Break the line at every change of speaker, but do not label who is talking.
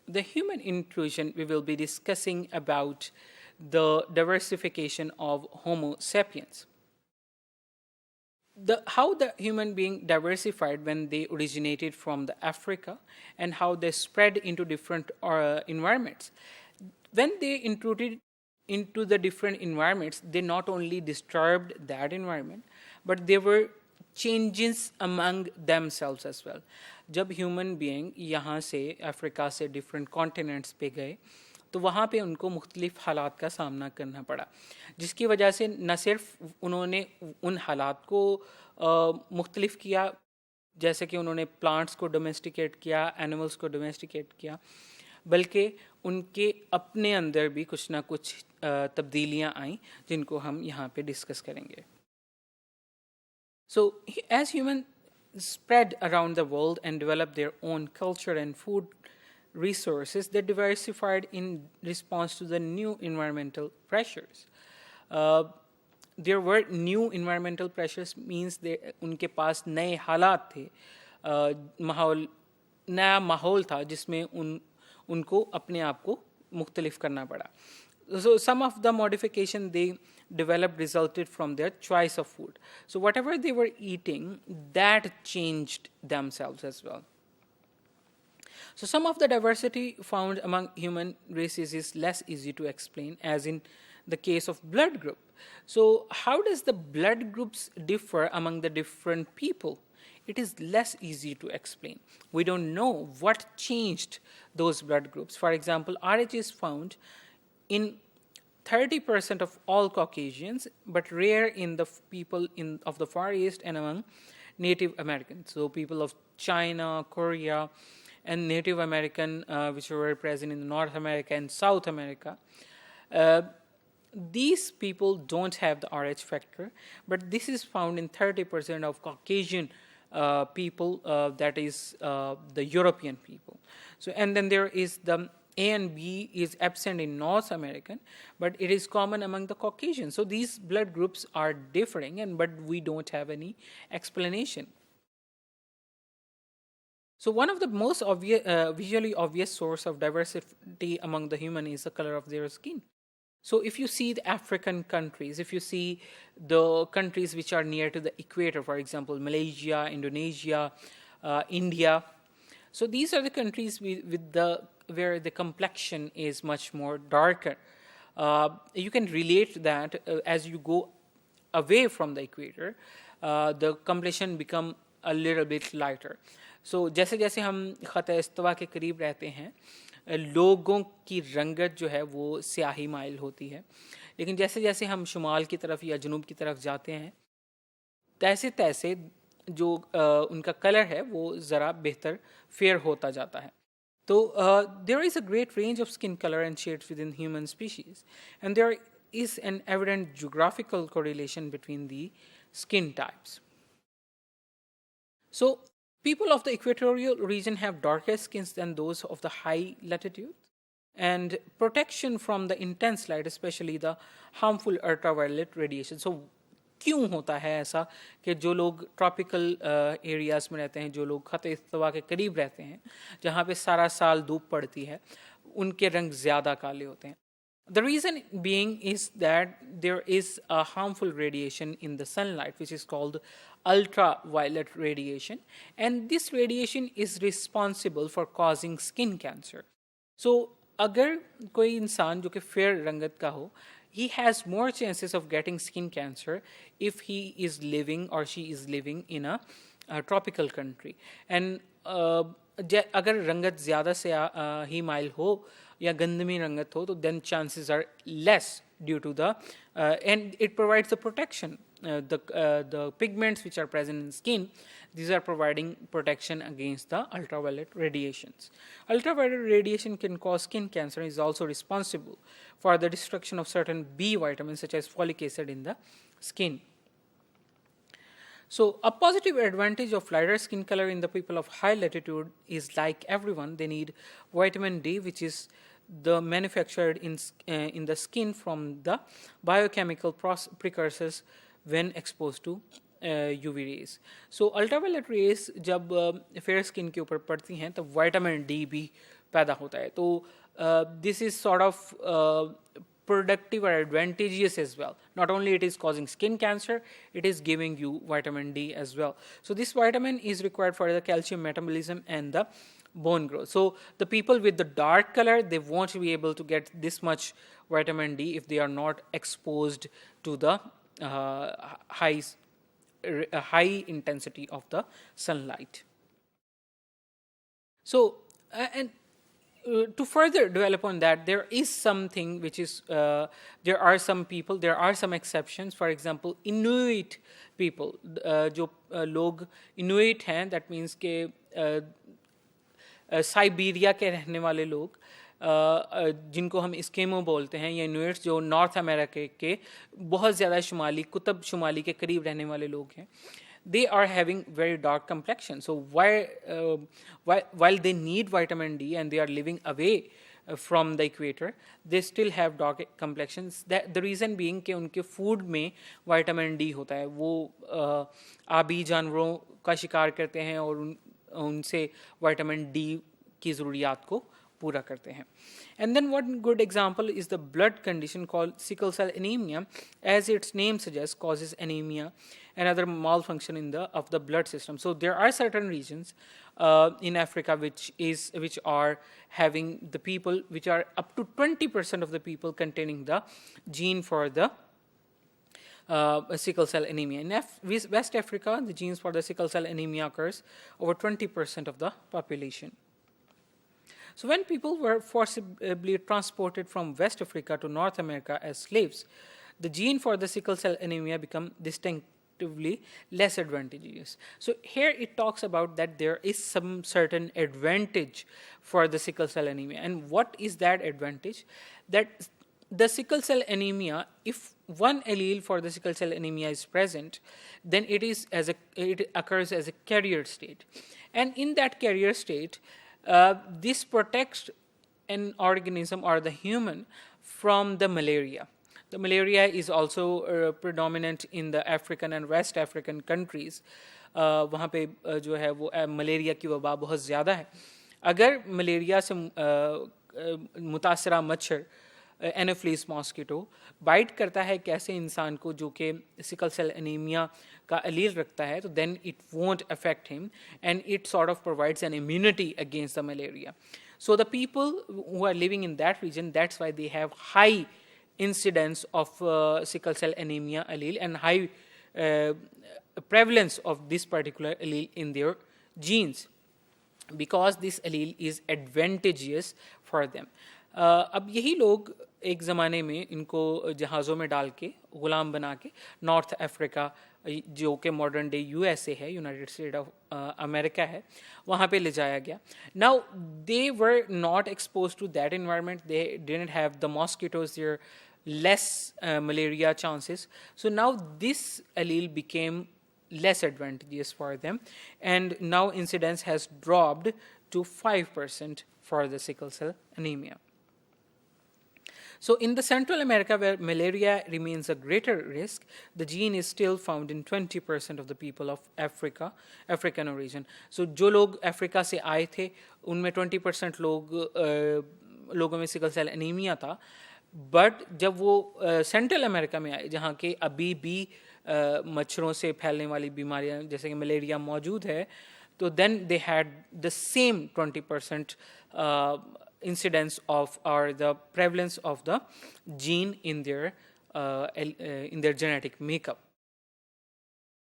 the human intrusion, we will be discussing about the diversification of Homo sapiens. How the human being diversified when they originated from the Africa and how they spread into different environments. When they intruded into the different environments, they not only disturbed that environment, but there were changes among themselves as well. जब human being यहाँ से Africa से different continents पे गए, तो वहाँ पे उनको मुख्तलिफ हालात का सामना करना पड़ा, जिसकी वजह से न सिर्फ उन्होंने उन हालात को मुख्तलिफ किया, जैसे कि उन्होंने प्लांट्स को डोमेस्टिकेट किया, एनिमल्स को डोमेस्टिकेट किया, बल्कि उनके अपने अंदर भी कुछ ना कुछ तब्दीलियाँ आईं जिनको हम यहाँ पे डिस्कस करेंगे. So as humans spread around the world and developed their own culture and food resources, they diversified in response to the new environmental pressures. There were new environmental pressures, means उनके पास नए हालात थे, नया माहौल था जिसमें उनको अपने आप को मुख्तलिफ करना पड़ा. So some of the modification they developed resulted from their choice of food. So whatever they were eating, that changed themselves as well. So some of the diversity found among human races is less easy to explain, as in the case of blood group. So how does the blood groups differ among the different people? It is less easy to explain. We don't know what changed those blood groups. For example, RH is found in 30% of all Caucasians, but rare in the people of the Far East and among Native Americans. So people of China, Korea, and Native American, which were present in North America and South America. These people don't have the RH factor, but this is found in 30% of Caucasian people, that is the European people. So, and then there is the A and B is absent in North American, but it is common among the Caucasians. So these blood groups are differing, but we don't have any explanation. So one of the most visually obvious source of diversity among the human is the color of their skin. So if you see the African countries, if you see the countries which are near to the equator, for example, Malaysia, Indonesia, India, so these are the countries where the complexion is much more darker. You can relate that as you go away from the equator, the complexion become a little bit lighter. So जैसे जैसे हम ख़त इस्तवा के करीब रहते हैं, लोगों की रंगत जो है वो स्याही माइल होती है, लेकिन जैसे जैसे हम शुमाल की तरफ या जनूब की तरफ जाते हैं, तैसे तैसे जो उनका कलर है वो ज़रा बेहतर फेयर होता जाता है. So there is a great range of skin color and shades within human species, and there is an evident geographical correlation between the skin types. So people of the equatorial region have darker skins than those of the high latitude, and protection from the intense light, especially the harmful ultraviolet radiation. So क्यों होता है ऐसा कि जो लोग tropical areas में रहते हैं, जो लोग ख़त इस्तवा के करीब रहते हैं, जहाँ पे सारा साल धूप पड़ती है, उनके रंग ज़्यादा काले होते हैं? The reason being is that there is a harmful radiation in the sunlight, which is called ultraviolet radiation, and this radiation is responsible for causing skin cancer. So अगर कोई इंसान जो कि फेयर रंगत का हो, he has more chances of getting skin cancer if he is living or she is living in a tropical country. And अगर रंगत ज़्यादा से ही माइल हो या गंधमी रंगत हो, तो then chances are less due to the and it provides the protection. The pigments which are present in skin, these are providing protection against the ultraviolet radiations. Ultraviolet radiation can cause skin cancer and is also responsible for the destruction of certain B vitamins such as folic acid in the skin. So a positive advantage of lighter skin color in the people of high latitude is, like everyone, they need vitamin D, which is the manufactured in the skin from the biochemical precursors when exposed to UV rays. So ultraviolet rays जब fair skin के ऊपर पड़ती हैं तो vitamin D भी पैदा होता है. तो this is sort of productive or advantageous as well. Not only it is causing skin cancer, it is giving you vitamin D as well. So this vitamin is required for the calcium metabolism and the bone growth. So the people with the dark color, they won't be able to get this much vitamin D if they are not exposed to the high intensity of the sunlight. So and to further develop on that, there is something which is there are some people, there are some exceptions. For example, Inuit people, जो लोग Inuit हैं, that means के Siberia के रहने वाले लोग, जिनको हम इस्केमो बोलते हैं, या इनुइट्स, जो नॉर्थ अमेरिका के बहुत ज़्यादा शुमाली, कुतुब शुमाली के करीब रहने वाले लोग हैं, they are having very dark complexion. So while they need vitamin D and they are living away from the equator, they still have dark complexions. The reason being कि उनके food में vitamin D होता है. वो आबी जानवरों का शिकार करते हैं और उनसे vitamin D की ज़रूरियात को पूरा करते हैं. And then one good example is the blood condition called sickle cell anemia. As its name suggests, causes anemia and other malfunction of the blood system. So there are certain regions in Africa which are having the people, which are up to 20% of the people containing the gene for the sickle cell anemia. In West Africa, the genes for the sickle cell anemia occurs over 20% of the population. So when people were forcibly transported from West Africa to North America as slaves, the gene for the sickle cell anemia become distinctively less advantageous. So here it talks about that there is some certain advantage for the sickle cell anemia. And what is that advantage? That the sickle cell anemia, if one allele for the sickle cell anemia is present, then it occurs as a carrier state. And in that carrier state, this protects an organism or the human from the malaria. The malaria is also predominant in the African and West African countries. वहाँ पे जो है वो malaria की वबा बहुत ज़्यादा है. अगर मलेरिया से मुतासरा मच्छर एनोफ्लिस मॉस्किटो बाइट करता है कैसे इंसान को जो कि सिकल सेल एनीमिया का अलील रखता है, तो then it won't affect him and it sort of provides an immunity against the malaria. So the people who are living in that region, that's why they have high incidence of sickle cell anemia allele and high prevalence of this particular allele in their genes, because this allele is advantageous for them. अब यही लोग एक ज़माने में इनको जहाज़ों में डाल के ग़ुलाम बना के नॉर्थ अफ्रीका, जो कि मॉडर्न डे यूएसए है, यूनाइटेड स्टेट ऑफ अमेरिका है, वहाँ पे ले जाया गया. Now they were not expose to that environment, they didn't have the mosquitoes, there less malaria chances. So now this allele became less advantageous for them, and now incidence has dropped to 5% for the sickle cell anemia. So in the Central America, where malaria remains a greater risk, the gene is still found in 20% of the people of Africa, African origin. So जो लोग Africa से आए थे उनमें 20% लोगों में sickle cell anaemia था. But जब वो सेंट्रल अमेरिका में आए, जहाँ के अभी भी मच्छरों से फैलने वाली बीमारियाँ जैसे कि मलेरिया मौजूद है, तो then they had the same 20% incidence of, or the prevalence of the gene in their genetic makeup.